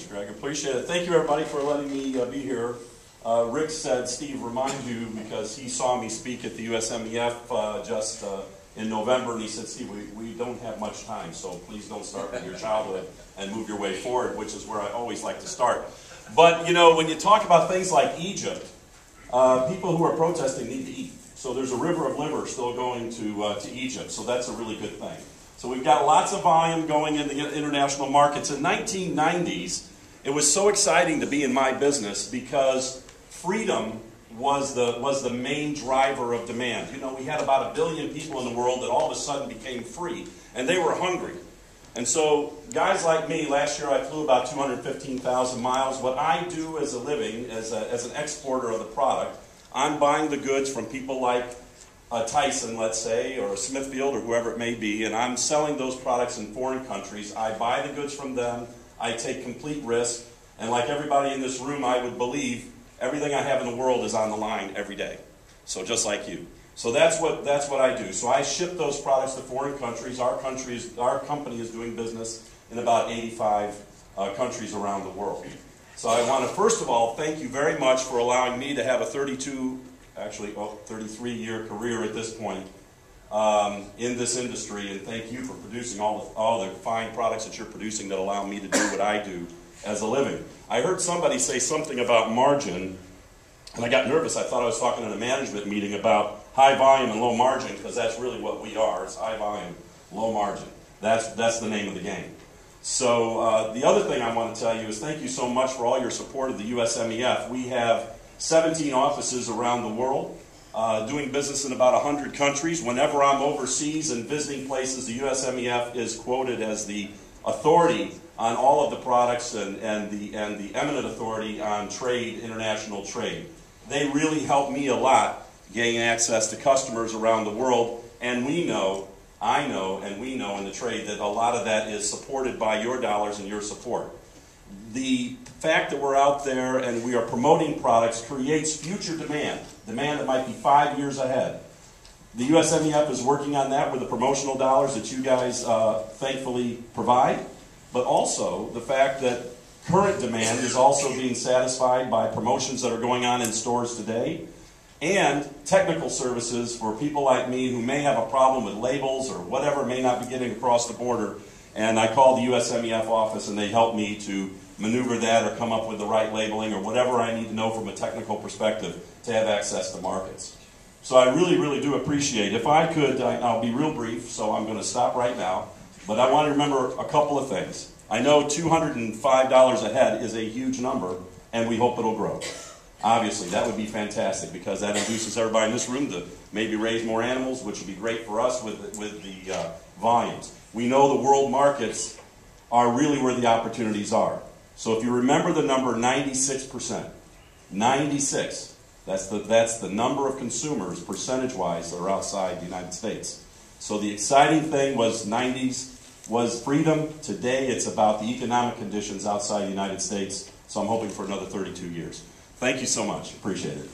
much, Greg. Appreciate it. Thank you, everybody, for letting me be here. Rick said, Steve, remind you, because he saw me speak at the USMEF just in November, and he said, Steve, we don't have much time, so please don't start with your childhood and move your way forward, which is where I always like to start. But, you know, when you talk about things like Egypt, people who are protesting need to eat. So there's a river of liver still going to Egypt, so that's a really good thing. So we've got lots of volume going in the international markets. In the 1990s, it was so exciting to be in my business because freedom was the main driver of demand. You know, we had about 1 billion people in the world that all of a sudden became free, and they were hungry. And so guys like me, last year I flew about 215,000 miles. What I do as a living, as an exporter of the product, I'm buying the goods from people like Tyson, let's say, or Smithfield, or whoever it may be, and I'm selling those products in foreign countries. I buy the goods from them. I take complete risk. And like everybody in this room, I would believe everything I have in the world is on the line every day. So just like you. So that's what I do. So I ship those products to foreign countries. Our company is doing business in about 85 countries around the world. So I want to, first of all, thank you very much for allowing me to have a 33-year career at this point in this industry, and thank you for producing all the fine products that you're producing that allow me to do what I do as a living. I heard somebody say something about margin, and I got nervous. I thought I was talking in a management meeting about high volume and low margin, because that's really what we are. It's high volume, low margin. That's the name of the game. So the other thing I want to tell you is thank you so much for all your support of the USMEF. We have 17 offices around the world, doing business in about 100 countries. Whenever I'm overseas and visiting places, the USMEF is quoted as the authority on all of the products and the eminent authority on trade, international trade. They really help me a lot gain access to customers around the world, and we know, I know, and we know in the trade that a lot of that is supported by your dollars and your support. The fact that we're out there and we are promoting products creates future demand that might be 5 years ahead. The USMEF is working on that with the promotional dollars that you guys thankfully provide, but also the fact that current demand is also being satisfied by promotions that are going on in stores today, and technical services for people like me who may have a problem with labels or whatever may not be getting across the border. And I call the USMEF office and they help me to maneuver that or come up with the right labeling or whatever I need to know from a technical perspective to have access to markets. So I really, really do appreciate it. If I could, I'll be real brief, so I'm going to stop right now. But I want to remember a couple of things. I know $205 a head is a huge number, and we hope it'll grow. Obviously, that would be fantastic because that induces everybody in this room to maybe raise more animals, which would be great for us with the volumes. We know the world markets are really where the opportunities are. So if you remember the number 96%, 96, that's the number of consumers percentage-wise that are outside the United States. So the exciting thing was 90s was freedom. Today it's about the economic conditions outside the United States. So I'm hoping for another 32 years. Thank you so much. Appreciate it.